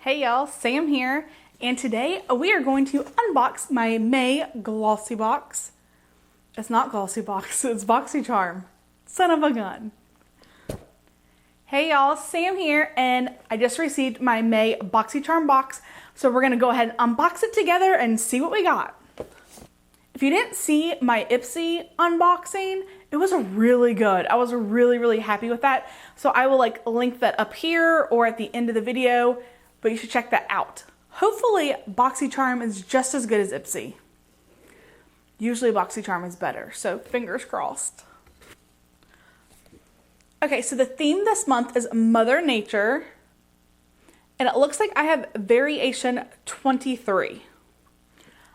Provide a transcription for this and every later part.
Hey y'all, Sam here, and today we are going to unbox my May Glossy Box. It's not Glossy Box, it's Boxycharm. Son of a gun. Hey y'all, Sam here, and I just received my May Boxycharm box, so we're gonna go ahead and unbox it together and see what we got. If you didn't see my Ipsy unboxing, it was really good. I was really happy with that. So I will link that up here or at the end of the video, but you should check that out. Hopefully Boxycharm is just as good as Ipsy. Usually Boxycharm is better, so fingers crossed. Okay, so the theme this month is Mother Nature, and it looks like I have variation 23.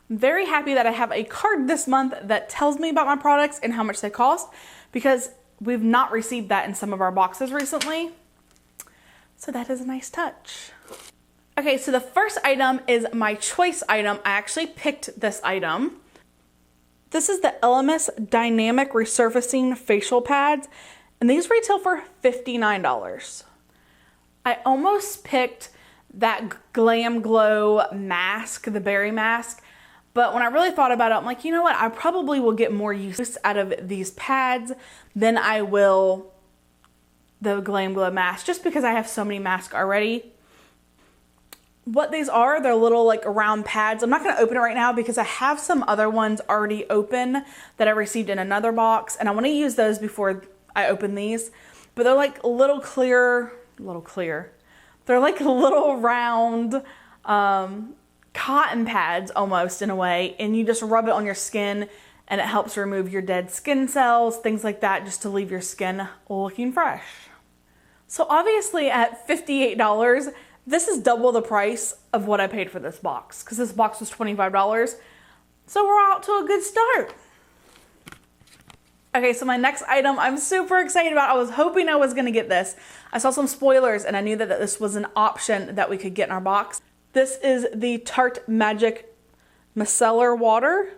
I'm very happy that I have a card this month that tells me about my products and how much they cost, because we've not received that in some of our boxes recently. So that is a nice touch. Okay, so the first item is my choice item. I actually picked this item. This is the Elemis Dynamic Resurfacing Facial Pads, and these retail for $59. I almost picked that Glam Glow mask, the berry mask, but when I really thought about it, I'm like, you know what? I probably will get more use out of these pads than I will the Glam Glow mask, just because I have so many masks already. What these are, they're little round pads. I'm not going to open it right now because I have some other ones already open that I received in another box, and I want to use those before I open these. But they're like little clear. They're like little round cotton pads almost, in a way, and you just rub it on your skin and it helps remove your dead skin cells, things like that, just to leave your skin looking fresh. So obviously at $58, this is double the price of what I paid for this box, because this box was $25. So we're out to a good start. Okay, so my next item I'm super excited about. I was hoping I was gonna get this. I saw some spoilers and I knew that this was an option that we could get in our box. This is the Tarte Magic Micellar water.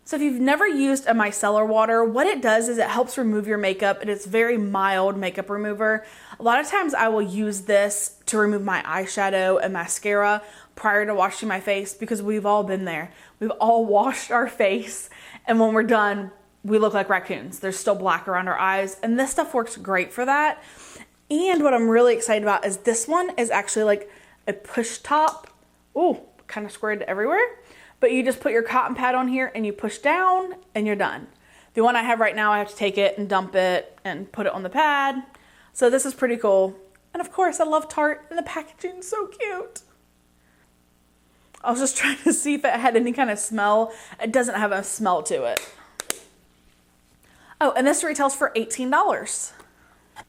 So if you've never used a micellar water, what it does is it helps remove your makeup, and it's very mild makeup remover. A lot of times I will use this to remove my eyeshadow and mascara prior to washing my face, because we've all been there. We've all washed our face, and when we're done, we look like raccoons. There's still black around our eyes, and this stuff works great for that. And what I'm really excited about is this one is actually like a push top. Ooh, kind of squared everywhere. But you just put your cotton pad on here and you push down and you're done. The one I have right now, I have to take it and dump it and put it on the pad. So this is pretty cool. And of course, I love Tarte, and the packaging is so cute. I was just trying to see if it had any kind of smell. It doesn't have a smell to it. Oh, and this retails for $18. All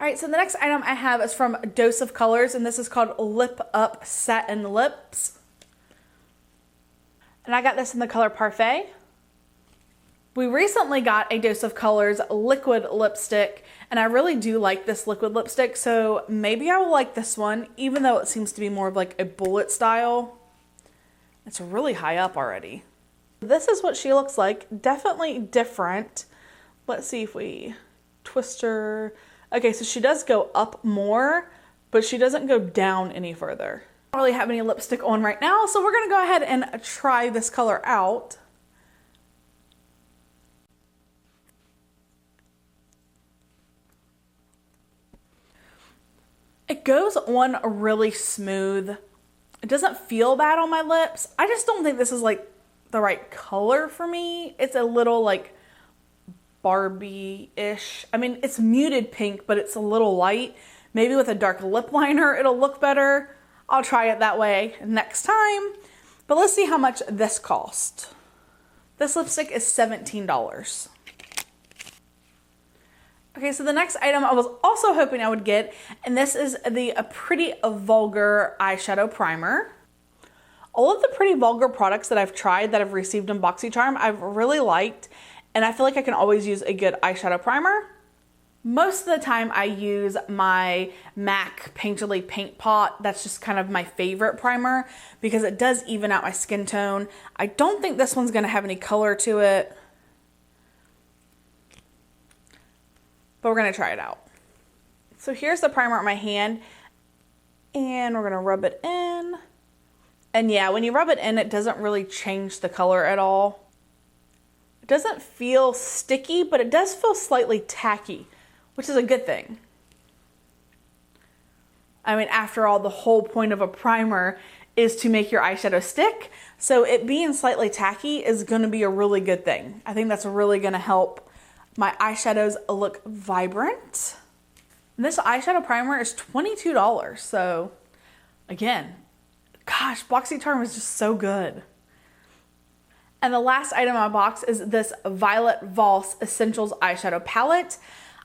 right, so the next item I have is from Dose of Colors, and this is called Lip Up Satin Lips. And I got this in the color Parfait. We recently got a Dose of Colors liquid lipstick, and I really do like this liquid lipstick, so maybe I will like this one, even though it seems to be more of like a bullet style. It's really high up already. This is what she looks like. Definitely different. Let's see if we twist her. Okay, so she does go up more, but she doesn't go down any further. I don't really have any lipstick on right now, so we're gonna go ahead and try this color out. It goes on really smooth. It doesn't feel bad on my lips. I just don't think this is like the right color for me. It's a little like Barbie-ish. I mean, it's muted pink, but it's a little light. Maybe with a dark lip liner, it'll look better. I'll try it that way next time. But let's see how much this cost. This lipstick is $17. Okay, so the next item I was also hoping I would get, and this is the Pretty Vulgar eyeshadow primer. All of the Pretty Vulgar products that I've tried that I've received in Boxycharm, I've really liked, and I feel like I can always use a good eyeshadow primer. Most of the time I use my MAC Painterly Paint Pot. That's just kind of my favorite primer because it does even out my skin tone. I don't think this one's gonna have any color to it, but we're gonna try it out. So here's the primer on my hand. And we're gonna rub it in. And yeah, when you rub it in, it doesn't really change the color at all. It doesn't feel sticky, but it does feel slightly tacky, which is a good thing. I mean, after all, the whole point of a primer is to make your eyeshadow stick. So it being slightly tacky is gonna be a really good thing. I think that's really gonna help my eyeshadows look vibrant. And this eyeshadow primer is $22. So again, gosh, Boxy Charm is just so good. And the last item in my box is this Violet VOSS Essentials Eyeshadow Palette.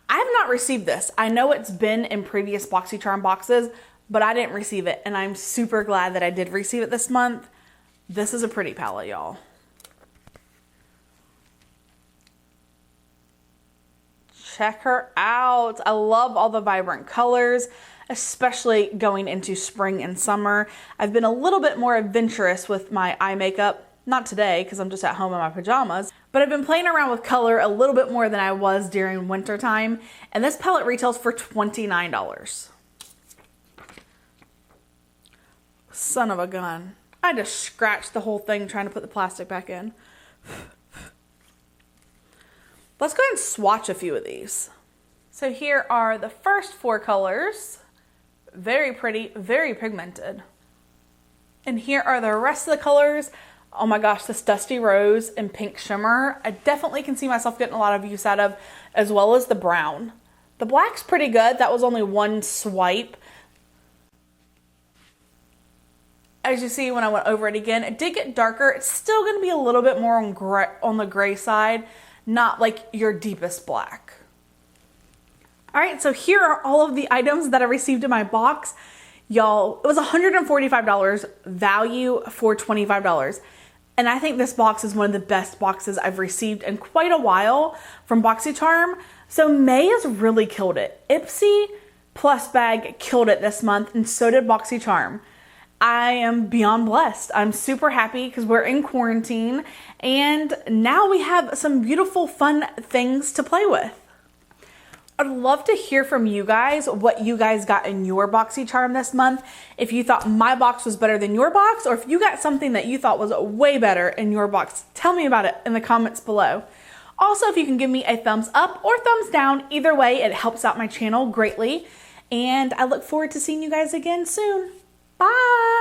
I have not received this. I know it's been in previous Boxy Charm boxes, but I didn't receive it. And I'm super glad that I did receive it this month. This is a pretty palette, y'all. Check her out. I love all the vibrant colors, especially going into spring and summer. I've been a little bit more adventurous with my eye makeup. Not today, because I'm just at home in my pajamas, but I've been playing around with color a little bit more than I was during winter time, and this palette retails for $29. Son of a gun. I just scratched the whole thing trying to put the plastic back in. Let's go ahead and swatch a few of these. So here are the first 4 colors. Very pretty, very pigmented. And here are the rest of the colors. Oh my gosh, this Dusty Rose and Pink Shimmer, I definitely can see myself getting a lot of use out of, as well as the brown. The black's pretty good. That was only 1 swipe. As you see, when I went over it again, it did get darker. It's still going to be a little bit more on the gray side, not like your deepest black. All right, so here are all of the items that I received in my box. Y'all, it was $145 value for $25. And I think this box is one of the best boxes I've received in quite a while from Boxycharm. So May has really killed it. Ipsy Plus Bag killed it this month, and so did Boxycharm. I am beyond blessed. I'm super happy because we're in quarantine, and now we have some beautiful, fun things to play with. I'd love to hear from you guys what you guys got in your Boxycharm this month. If you thought my box was better than your box, or if you got something that you thought was way better in your box, tell me about it in the comments below. Also, if you can give me a thumbs up or thumbs down, either way, it helps out my channel greatly. And I look forward to seeing you guys again soon. Bye!